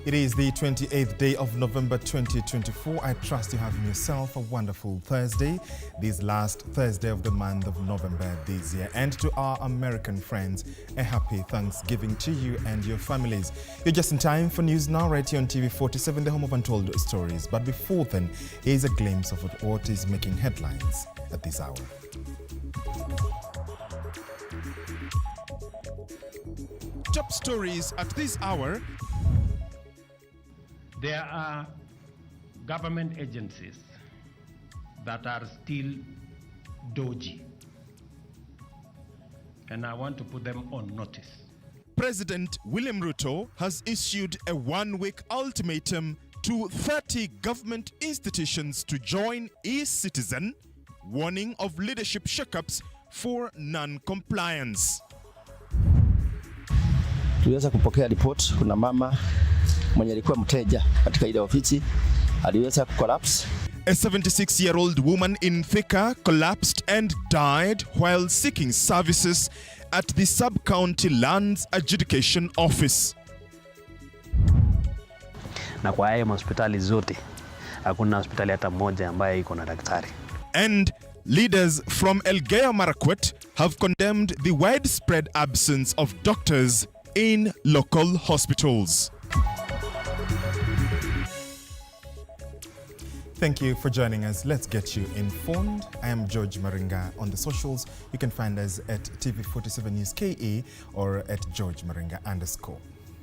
It is the 28th day of November 2024. I trust you're having yourself a wonderful Thursday, this last Thursday of the month of November this year. And to our American friends, a happy Thanksgiving to you and your families. You're just in time for news now right here on TV47, the home of untold stories. But before then, here's a glimpse of what is making headlines at this hour. Top stories at this hour. There are government agencies that are still dodgy, and I want to put them on notice. President William Ruto has issued a one-week ultimatum to 30 government institutions to join e-Citizen, warning of leadership shakeups for non-compliance. Tuliweza kupokea report, kuna mama mwenye alikuwa mteja katika ile ofisi aliweza kucollapse. A 76-year-old woman in Thika collapsed and died while seeking services at the sub-county lands adjudication office. Na kwa haya hospitali zote hakuna hospitali hata moja ambayo iko na daktari. And leaders from Elgeyo Marakwet have condemned the widespread absence of doctors in local hospitals. Thank you for joining us. Let's get you informed. I am George Maringa. On the socials, you can find us at TV47 News KE or at George Maringa _.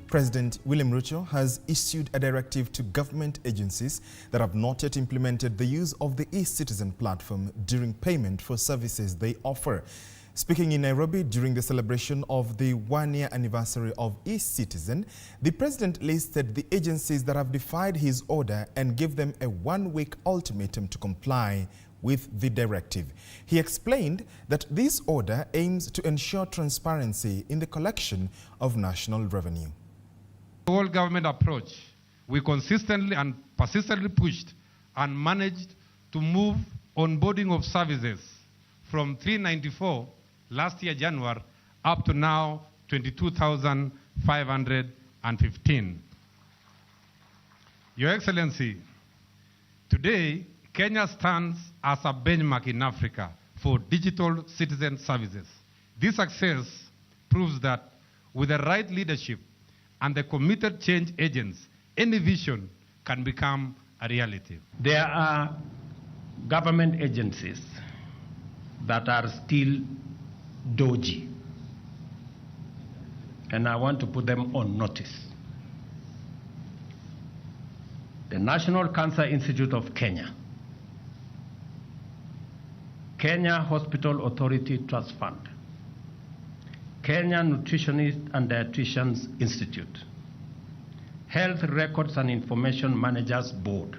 President William Ruto has issued a directive to government agencies that have not yet implemented the use of the e-Citizen platform during payment for services they offer. Speaking in Nairobi during the celebration of the one-year anniversary of e-Citizen, the president listed the agencies that have defied his order and gave them a one-week ultimatum to comply with the directive. He explained that this order aims to ensure transparency in the collection of national revenue. The whole government approach, we consistently and persistently pushed and managed to move onboarding of services from 394 last year, January, up to now 22,515. Your Excellency, today, Kenya stands as a benchmark in Africa for digital citizen services. This success proves that with the right leadership and the committed change agents, any vision can become a reality. There are government agencies that are still dodgy, and I want to put them on notice. The National Cancer Institute of Kenya, Kenya Hospital Authority Trust Fund, Kenya Nutritionist and Dietitians Institute, Health Records and Information Managers Board,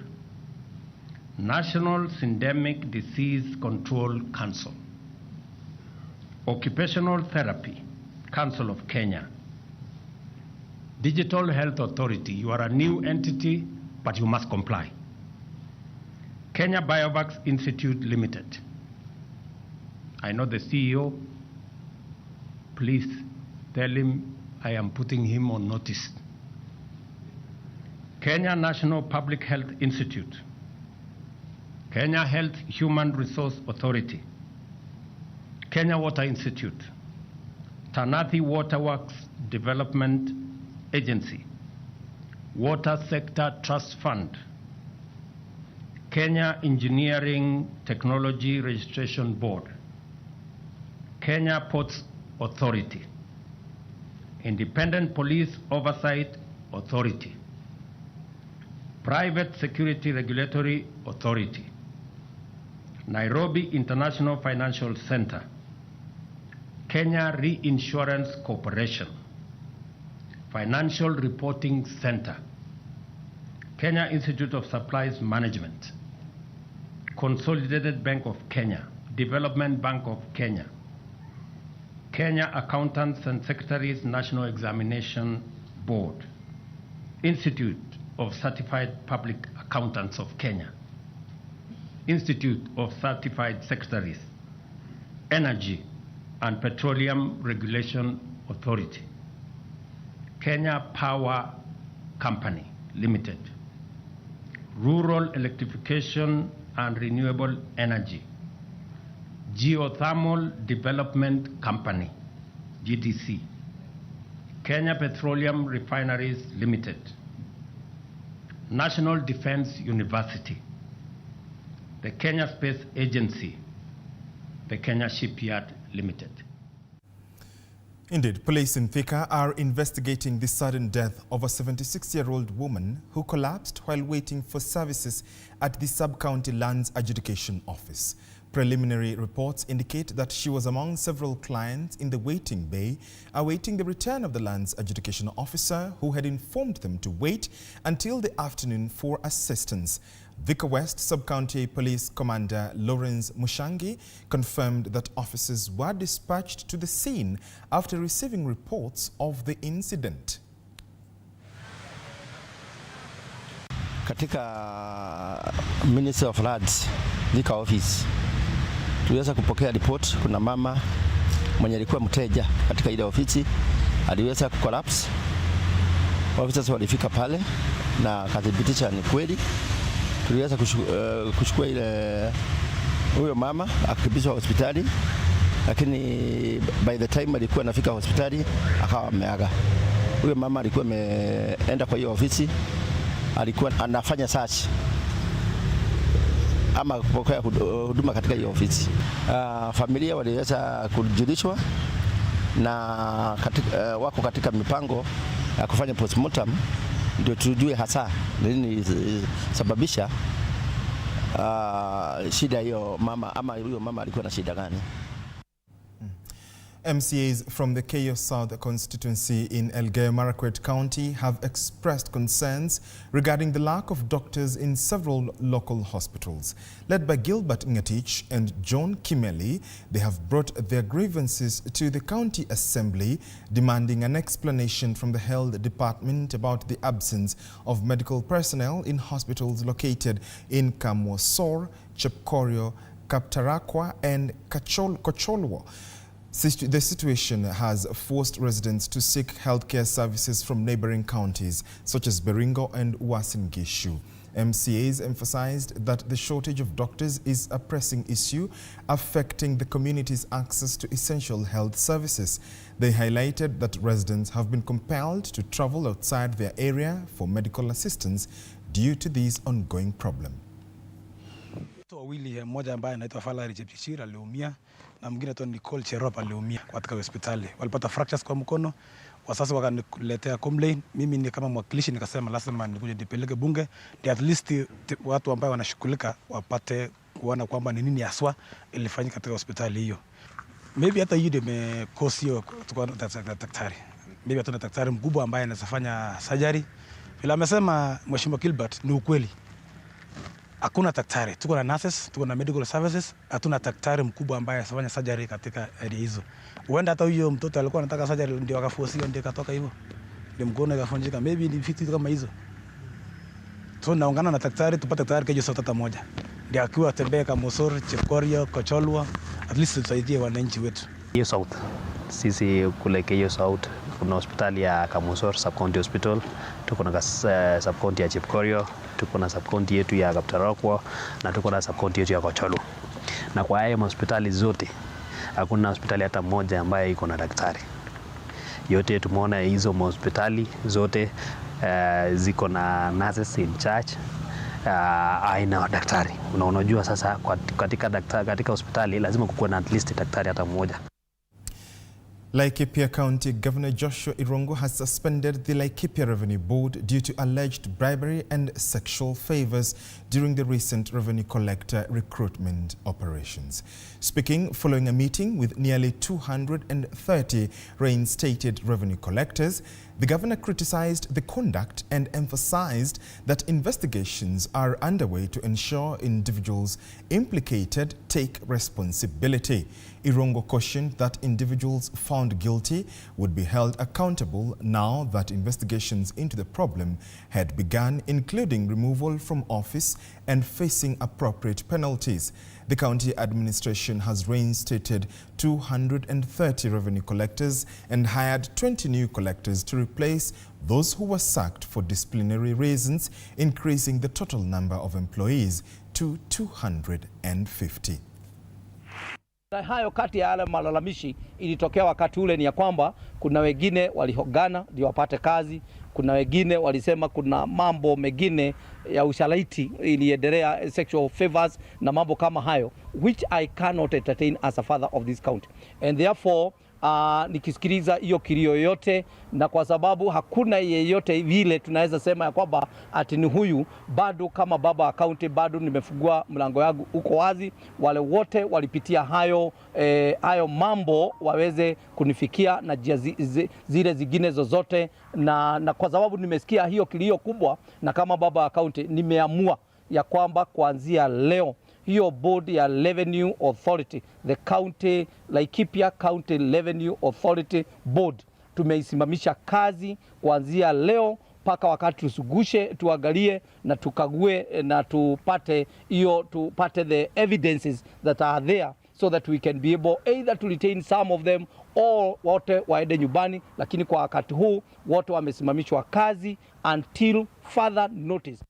National Syndemic Disease Control Council, Occupational Therapy Council of Kenya, Digital Health Authority. You are a new entity, but you must comply. Kenya Biovax Institute Limited. I know the CEO. Please tell him I am putting him on notice. Kenya National Public Health Institute, Kenya Health Human Resource Authority, Kenya Water Institute, Tanathi Waterworks Development Agency, Water Sector Trust Fund, Kenya Engineering Technology Registration Board, Kenya Ports Authority, Independent Police Oversight Authority, Private Security Regulatory Authority, Nairobi International Financial Center, Kenya Reinsurance Corporation, Financial Reporting Center, Kenya Institute of Supplies Management, Consolidated Bank of Kenya, Development Bank of Kenya, Kenya Accountants and Secretaries National Examination Board, Institute of Certified Public Accountants of Kenya, Institute of Certified Secretaries, Energy and Petroleum Regulation Authority, Kenya Power Company, Limited, Rural Electrification and Renewable Energy, Geothermal Development Company, GDC, Kenya Petroleum Refineries Limited, National Defense University, the Kenya Space Agency, the Kenya Shipyard Limited. Indeed, police in Thika are investigating the sudden death of a 76-year-old woman who collapsed while waiting for services at the Sub-County Lands Adjudication Office. Preliminary reports indicate that she was among several clients in the waiting bay, awaiting the return of the Lands Adjudication Officer who had informed them to wait until the afternoon for assistance. Thika West Sub-County Police Commander Lawrence Mushangi confirmed that officers were dispatched to the scene after receiving reports of the incident. Katika Ministry of Lands, Thika office, tuliweza kupokea report. Kuna mama mwenye alikuwa mteja katika ile ofisi aliweza kucollapse. Officers walifika pale na kadhibitisha ni kweli. Tuliweza kuchukua ile huyo mama akakimbizwa hospitali, lakini by the time alikuwa anafika hospitali akawa ameaga. Huyo mama alikuwa ameenda kwa hiyo ofisi, alikuwa anafanya search ama kupokea huduma katika hiyo ofisi. Familia waliweza kujulishwa na wako katika mipango ya kufanya postmortem ndio tujue hasa nini sababisha shida hiyo mama, ama huyo mama alikuwa na shida gani. MCAs from the Keyo South constituency in Elgeyo-Marakwet County have expressed concerns regarding the lack of doctors in several local hospitals. Led by Gilbert Ngetich and John Kimeli, they have brought their grievances to the County Assembly, demanding an explanation from the Health Department about the absence of medical personnel in hospitals located in Kamwosor, Chepkorio, Kaptarakwa and Kocholwo. The situation has forced residents to seek healthcare services from neighboring counties such as Maringa and Uasin Gishu. MCAs emphasized that the shortage of doctors is a pressing issue affecting the community's access to essential health services. They highlighted that residents have been compelled to travel outside their area for medical assistance due to this ongoing problem. Wawili, mmoja ambaye anaitwa Falari Chepchirchir aliumia na mwingine tu Nicole Cherop aliumia katika hospitali. Walipata fractures kwa mkono. Wasasa wakaniletea complaint. Mimi ni kama mwakilishi nikasema lazima nikuje nipeleke bunge ndio at least watu ambao wanashughulika wapate kuona kwamba ni nini haswa ilifanyika katika hospitali hiyo. Maybe hata hiyo imekosi hiyo kwa daktari. Maybe hata daktari mkubwa ambaye anafanya surgery. Bila amesema Mheshimiwa Gilbert ni ukweli. Hakuna daktari, tuko na nurses, tuko na medical services, hatuna daktari mkubwa ambaye anafanya surgery katika area hizo. Huenda hata huyo mtoto alikuwa anataka surgery ndio akaforsiwa ndio katoka hivyo. Ndio mkono ikavunjika, maybe ni vitu kama hizo. So naungana na daktari tupate daktari kesho saa 3 ndio akiwa atembea kama Mosor, Chepkorio, Kocholwa, at least tusaidie wananchi wetu. Keyo South. Sisi kule Keyo South kuna hospitali ya Kamosor Sub-County Hospital, tuko na Sub-County ya Chepkorio, tuko na Sub-County yetu ya Kaptarakwa na tuko na Sub-County yetu ya Kocholwa. Na kwa haya hospitali zote hakuna hospitali hata moja ambaye iko na daktari. Yote tumeona hizo hospitali zote ziko na nurses in charge, aina daktari. Unajua sasa katika hospitali lazima kukuwe na at least daktari hata mmoja. Laikipia County Governor Joshua Irongo has suspended the Laikipia Revenue Board due to alleged bribery and sexual favors during the recent revenue collector recruitment operations. Speaking following a meeting with nearly 230 reinstated revenue collectors, the governor criticized the conduct and emphasized that investigations are underway to ensure individuals implicated take responsibility. Irongo cautioned that individuals found found guilty would be held accountable now that investigations into the problem had begun, including removal from office and facing appropriate penalties. The county administration has reinstated 230 revenue collectors and hired 20 new collectors to replace those who were sacked for disciplinary reasons, increasing the total number of employees to 250. Na hayo kati ya yale malalamishi ilitokea wakati ule ni ya kwamba kuna wengine walihogana ndio wapate kazi, kuna wengine walisema kuna mambo mengine ya usaliti iliendelea, sexual favors na mambo kama hayo, which I cannot entertain as a father of this county, and therefore nikisikiliza hiyo kilio yote, na kwa sababu hakuna yeyote vile tunaweza sema ya kwamba ati ni huyu, bado kama baba wa county bado nimefungua mlango yangu uko wazi, wale wote walipitia hayo mambo waweze kunifikia na zile zingine zozote, na kwa sababu nimesikia hiyo kilio kubwa, na kama baba wa county nimeamua ya kwamba kuanzia leo hiyo board ya Revenue Authority, the county Laikipia County Revenue Authority board, tumeisimamisha kazi kuanzia leo mpaka wakati tusugushe, tuangalie na tukague na tupate the evidences that are there, so that we can be able either to retain some of them or wote waende nyumbani, lakini kwa wakati huu wote wamesimamishwa kazi until further notice.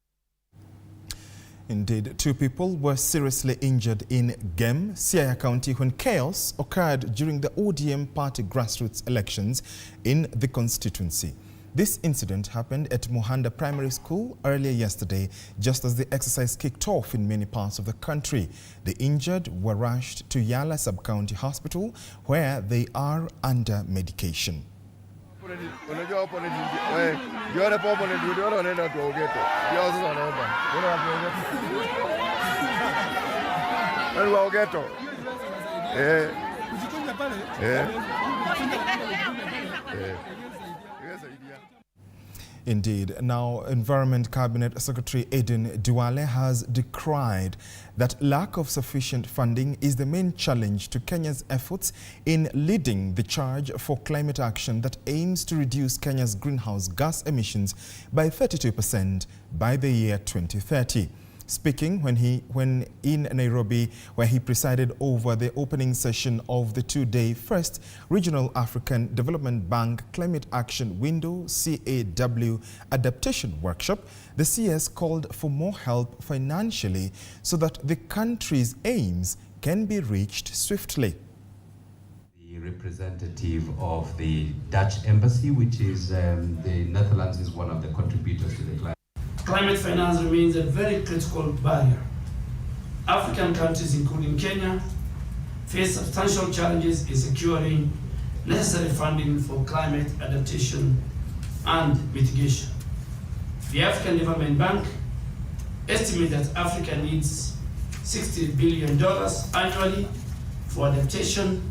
Indeed, 2 people were seriously injured in Gem, Siaya County, when chaos occurred during the ODM party grassroots elections in the constituency. This incident happened at Muhanda Primary School earlier yesterday, just as the exercise kicked off in many parts of the country. The injured were rushed to Yala Sub-County Hospital, where they are under medication. Indeed. Now, Environment Cabinet Secretary Aden Duale has decried that lack of sufficient funding is the main challenge to Kenya's efforts in leading the charge for climate action that aims to reduce Kenya's greenhouse gas emissions by 32% by the year 2030. Speaking when in Nairobi, where he presided over the opening session of the 2-day first Regional African Development Bank Climate Action Window CAW Adaptation Workshop, the CS called for more help financially so that the country's aims can be reached swiftly. The representative of the Dutch Embassy, which is the Netherlands, is one of the contributors to the climate. Climate finance remains a very critical barrier. African countries, including Kenya, face substantial challenges in securing necessary funding for climate adaptation and mitigation. The African Development Bank estimates that Africa needs $60 billion annually for adaptation,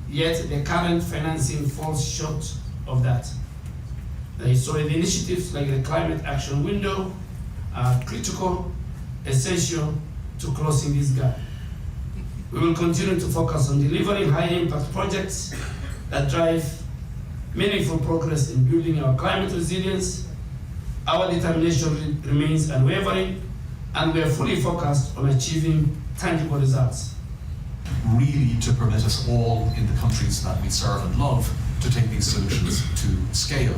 yet the current financing falls short of that. So the initiatives like the Climate Action Window are critical, essential to closing this gap. We will continue to focus on delivering high-impact projects that drive meaningful progress in building our climate resilience. Our determination remains unwavering, and we are fully focused on achieving tangible results. Really to permit us all in the countries that we serve and love to take these solutions to scale,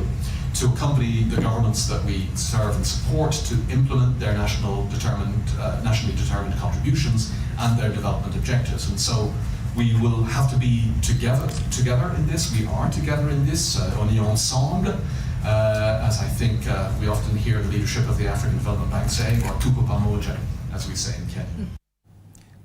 to accompany the governments that we serve and support to implement their nationally determined contributions and their development objectives. And so we will have to be together in this. We are together in this, on est ensemble, as I think we often hear the leadership of the African Development Bank saying, or tupo pamoja, as we say in Kenya.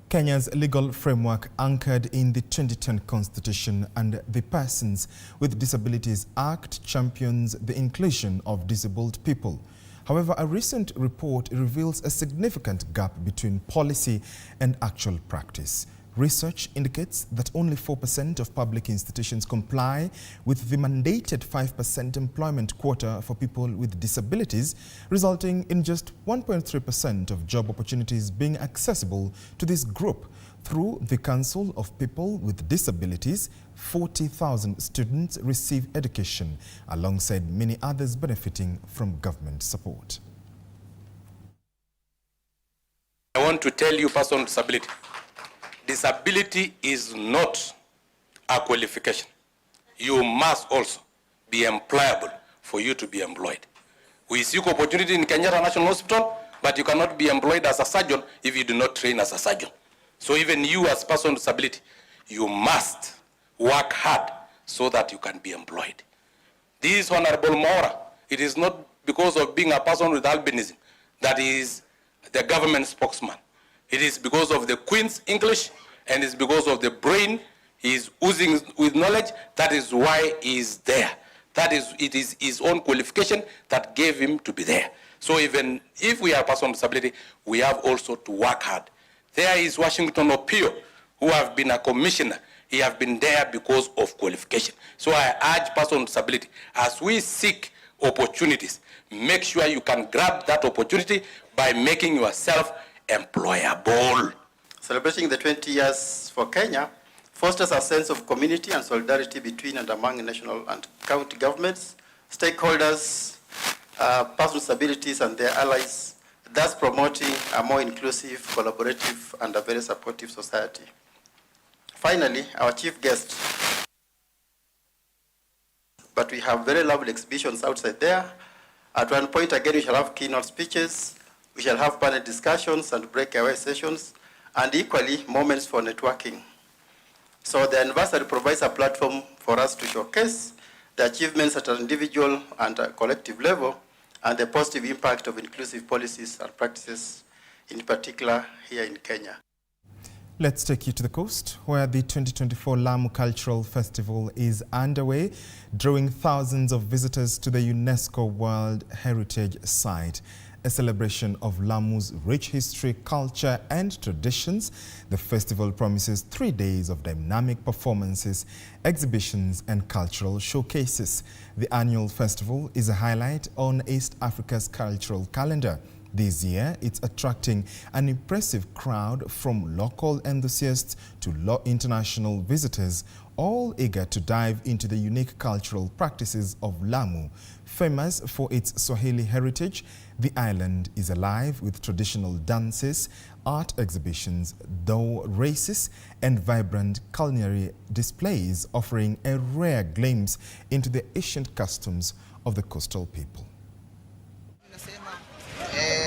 Kenya's legal framework, anchored in the 2010 Constitution and the Persons with Disabilities Act, champions the inclusion of disabled people. However, a recent report reveals a significant gap between policy and actual practice. Research indicates that only 4% of public institutions comply with the mandated 5% employment quota for people with disabilities, resulting in just 1.3% of job opportunities being accessible to this group. Through the Council of People with Disabilities, 40,000 students receive education, alongside many others benefiting from government support. I want to tell you, person with disability, disability is not a qualification. You must also be employable for you to be employed. We seek opportunity in Kenyatta National Hospital, but you cannot be employed as a surgeon if you do not train as a surgeon. So even you as person with disability, you must work hard so that you can be employed. This Honorable Mora, it is not because of being a person with albinism that he is the government spokesman. It is because of the Queen's English, and it's because of the brain he is oozing with knowledge. That is why he is there. It is his own qualification that gave him to be there. So even if we are a person with disability, we have also to work hard. There is Washington Opio, who have been a commissioner. He have been there because of qualification. So I urge person with disability, as we seek opportunities, make sure you can grab that opportunity by making yourself employable. Celebrating the 20 years for Kenya fosters a sense of community and solidarity between and among national and county governments, stakeholders, persons with disabilities and their allies, thus promoting a more inclusive, collaborative, and a very supportive society. Finally, our chief guest. But we have very lovely exhibitions outside there. At one point again, we shall have keynote speeches, we shall have panel discussions and breakaway sessions, and equally, moments for networking. So the anniversary provides a platform for us to showcase the achievements at an individual and a collective level, and the positive impact of inclusive policies and practices, in particular here in Kenya. Let's take you to the coast, where the 2024 Lamu Cultural Festival is underway, drawing thousands of visitors to the UNESCO World Heritage Site. A celebration of Lamu's rich history, culture, and traditions, the festival promises 3 days of dynamic performances, exhibitions, and cultural showcases. The annual festival is a highlight on East Africa's cultural calendar. This year, it's attracting an impressive crowd from local enthusiasts to international visitors, all eager to dive into the unique cultural practices of Lamu. Famous for its Swahili heritage, the island is alive with traditional dances, art exhibitions, dhow races, and vibrant culinary displays, offering a rare glimpse into the ancient customs of the coastal people.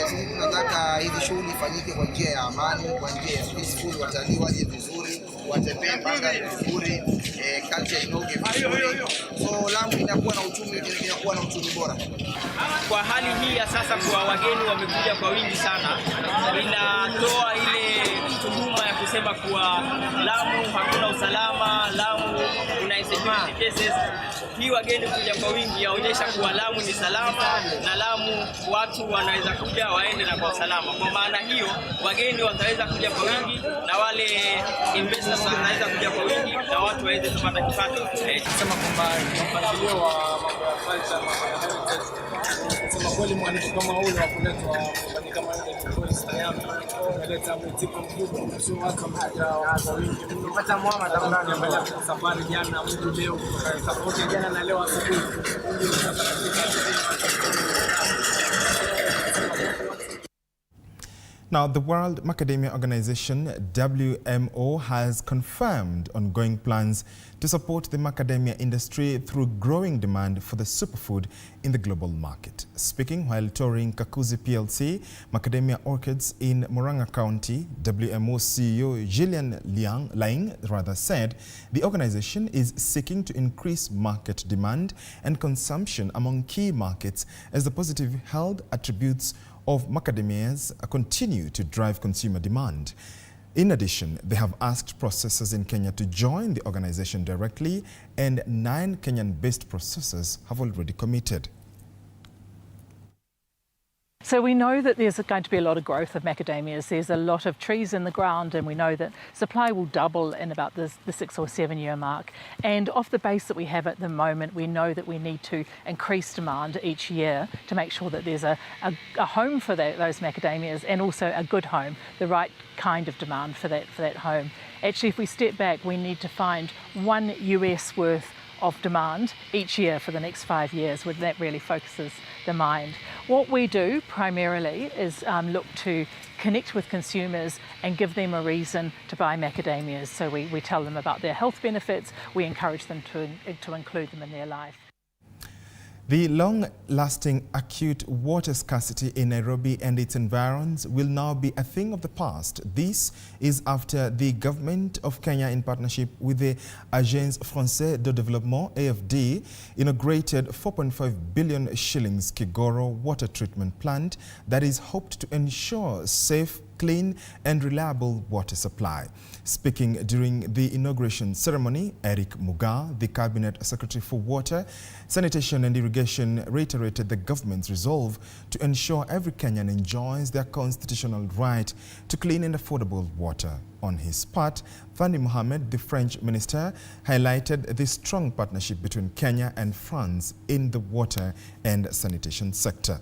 Tunataka hizi shughuli ifanyike kwa njia ya amani, kwa njia ya peaceful, watalii waje vizuri, watembee bandari vizuri, culture inoge vizuri. So Lamu inakuwa na uchumi bora. Kwa hali hii ya sasa, kwa wageni wamekuja kwa wingi sana, inatoa ile tuhuma ya kusema kuwa Lamu hakuna usalama, Lamu kuna insecurity cases. Hii wageni kuja kwa wingi yaonyesha kuwa Lamu ni salama, na Lamu watu wanaweza kuja waende na kwa usalama. Kwa maana hiyo wageni wataweza kuja kwa wingi, na wale investors wanaweza kuja kwa wingi, na watu waweze kupata kipato. Sema kwamba mpangilio wa mambo ya culture, sema kweli mwandishi kama ule wa kuletwa kama ile polisi tayari unaleta mtiko mkubwa, sio watu mmoja kwa wingi. Tumepata Muhammad Abdalla ambaye kwa safari jana, mtu leo tofauti jana na leo asubuhi. Now, the World Macadamia Organization, WMO, has confirmed ongoing plans to support the macadamia industry through growing demand for the superfood in the global market. Speaking while touring Kakuzi PLC macadamia orchards in Maringa County, WMO CEO Gillian Laing said the organization is seeking to increase market demand and consumption among key markets as the positive health attributes of macadamias continue to drive consumer demand. In addition, they have asked processors in Kenya to join the organization directly, and 9 Kenyan-based processors have already committed. So we know that there's going to be a lot of growth of macadamias. There's a lot of trees in the ground, and we know that supply will double in about the 6 or 7 year mark. And off the base that we have at the moment, we know that we need to increase demand each year to make sure that there's a home for those macadamias, and also a good home, the right kind of demand for that home. Actually, if we step back, we need to find $1 US worth of demand each year for the next 5 years, where that really focuses the mind. What we do primarily is look to connect with consumers and give them a reason to buy macadamias. So we tell them about their health benefits, we encourage them to include them in their life. The long-lasting acute water scarcity in Nairobi and its environs will now be a thing of the past. This is after the government of Kenya, in partnership with the Agence Française de Développement, AFD, inaugurated 4.5 billion shillings Kigoro water treatment plant that is hoped to ensure safe, clean and reliable water supply. Speaking during the inauguration ceremony, Eric Muga, the Cabinet Secretary for Water, Sanitation and Irrigation, reiterated the government's resolve to ensure every Kenyan enjoys their constitutional right to clean and affordable water. On his part, Fandi Mohamed, the French minister, highlighted the strong partnership between Kenya and France in the water and sanitation sector.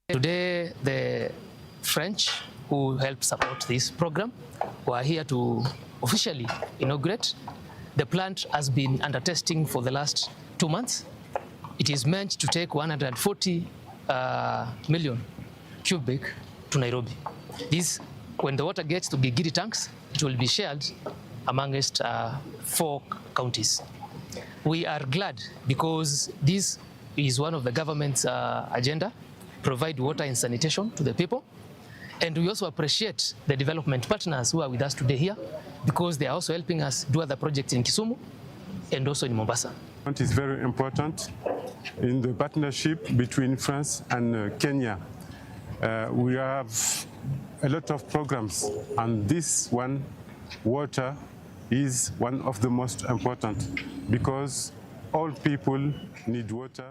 Today, the French, who helped support this program, were here to officially inaugurate. The plant has been under testing for the last 2 months. It is meant to take 140 million cubic to Nairobi. This, when the water gets to Gigiri tanks, it will be shared amongst 4 counties. We are glad because this is one of the government's agenda, provide water and sanitation to the people. And we also appreciate the development partners who are with us today here, because they are also helping us do other projects in Kisumu and also in Mombasa. It is very important in the partnership between France and Kenya. We have a lot of programs, and this one, water, is one of the most important, because all people need water.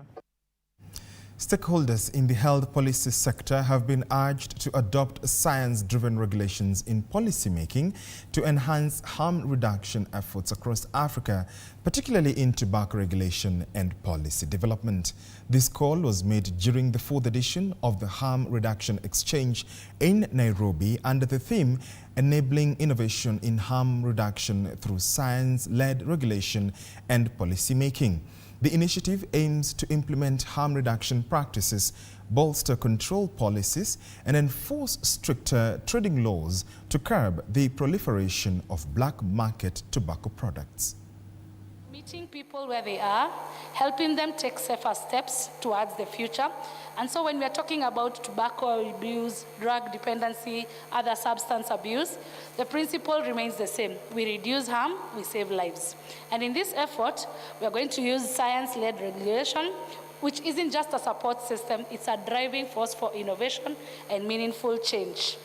Stakeholders in the health policy sector have been urged to adopt science-driven regulations in policymaking to enhance harm reduction efforts across Africa, particularly in tobacco regulation and policy development. This call was made during the 4th edition of the Harm Reduction Exchange in Nairobi under the theme Enabling Innovation in Harm Reduction Through Science-Led Regulation and Policymaking. The initiative aims to implement harm reduction practices, bolster control policies, and enforce stricter trading laws to curb the proliferation of black market tobacco products. Meeting people where they are, helping them take safer steps towards the future. And so when we are talking about tobacco abuse, drug dependency, other substance abuse, the principle remains the same. We reduce harm, we save lives. And in this effort, we are going to use science-led regulation, which isn't just a support system, it's a driving force for innovation and meaningful change.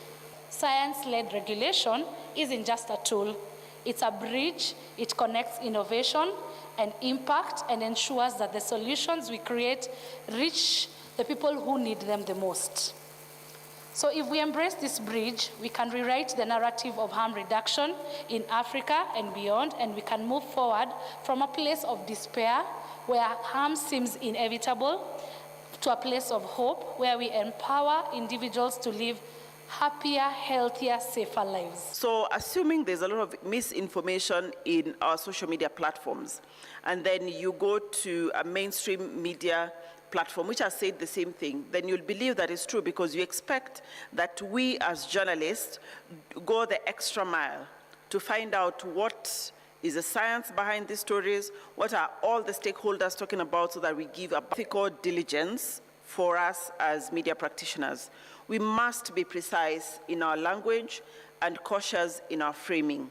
Science-led regulation isn't just a tool, it's a bridge. It connects innovation and impact and ensures that the solutions we create reach the people who need them the most. So if we embrace this bridge, we can rewrite the narrative of harm reduction in Africa and beyond, and we can move forward from a place of despair where harm seems inevitable to a place of hope where we empower individuals to live happier, healthier, safer lives. So assuming there's a lot of misinformation in our social media platforms, and then you go to a mainstream media platform which has said the same thing, then you'll believe that it's true, because you expect that we as journalists go the extra mile to find out what is the science behind these stories, what are all the stakeholders talking about, so that we give a ethical diligence for us as media practitioners. We must be precise in our language and cautious in our framing.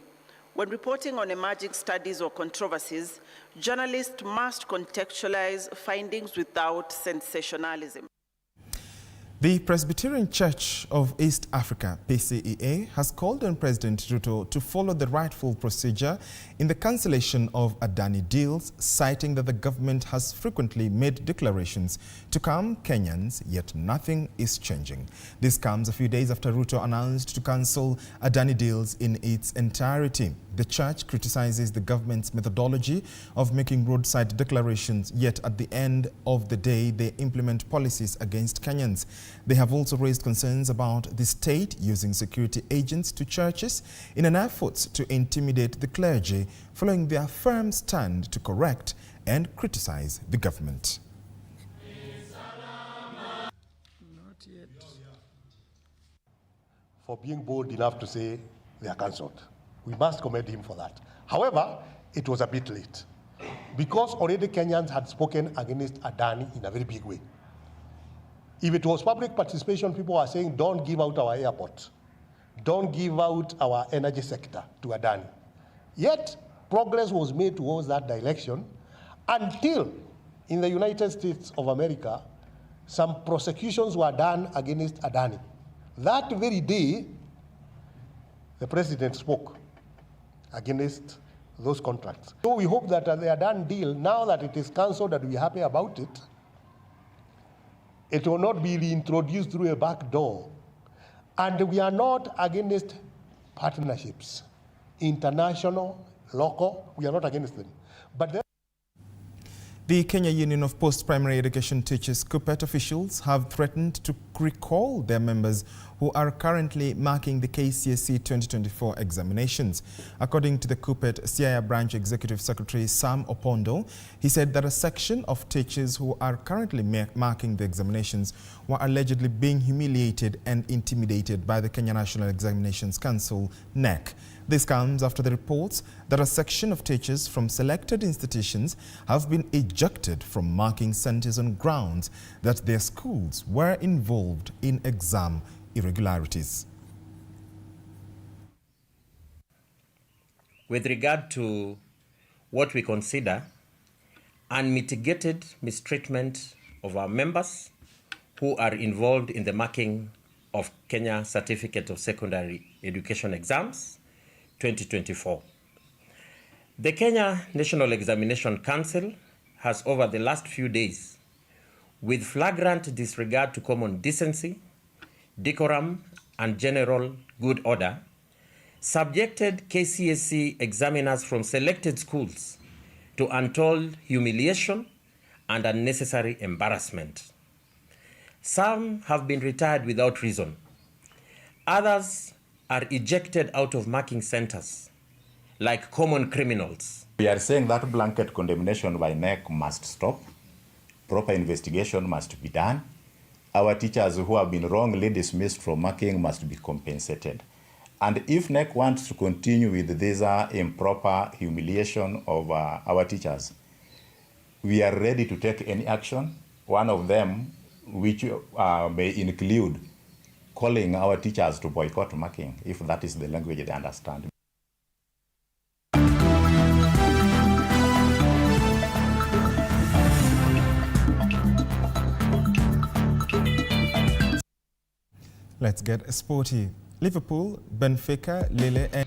When reporting on emerging studies or controversies, journalists must contextualize findings without sensationalism. The Presbyterian Church of East Africa, PCEA, has called on President Ruto to follow the rightful procedure in the cancellation of Adani deals, citing that the government has frequently made declarations to calm Kenyans, yet nothing is changing. This comes a few days after Ruto announced to cancel Adani deals in its entirety. The church criticizes the government's methodology of making roadside declarations, yet at the end of the day, they implement policies against Kenyans. They have also raised concerns about the state using security agents to churches in an effort to intimidate the clergy, following their firm stand to correct and criticize the government. For being bold enough to say they are cancelled. We must commend him for that. However, it was a bit late because already Kenyans had spoken against Adani in a very big way. If it was public participation, people were saying, don't give out our airport. Don't give out our energy sector to Adani. Yet, progress was made towards that direction until in the United States of America, some prosecutions were done against Adani. That very day, the president spoke against those contracts. So we hope that the Adani deal, now that it is cancelled and we're happy about it, it will not be reintroduced through a back door. And we are not against partnerships, international, local, we are not against them. But the Kenya Union of Post-Primary Education Teachers (KUPPET) officials have threatened to recall their members who are currently marking the KCSE 2024 examinations. According to the KUPPET Siaya Branch Executive Secretary Sam Opondo, he said that a section of teachers who are currently marking the examinations were allegedly being humiliated and intimidated by the Kenya National Examinations Council (NEC). This comes after the reports that a section of teachers from selected institutions have been ejected from marking centers on grounds that their schools were involved in exam irregularities. With regard to what we consider unmitigated mistreatment of our members who are involved in the marking of Kenya Certificate of Secondary Education exams 2024. The Kenya National Examination Council has over the last few days, with flagrant disregard to common decency, decorum, and general good order, subjected KCSE examiners from selected schools to untold humiliation and unnecessary embarrassment. Some have been retired without reason. Others are ejected out of marking centers like common criminals. We are saying that blanket condemnation by NEC must stop. Proper investigation must be done. Our teachers who have been wrongly dismissed from marking must be compensated. And if NEC wants to continue with this improper humiliation of our teachers, we are ready to take any action. One of them, which may include calling our teachers to boycott marking, if that is the language they understand. Let's get sporty. Liverpool, Benfica, Lille and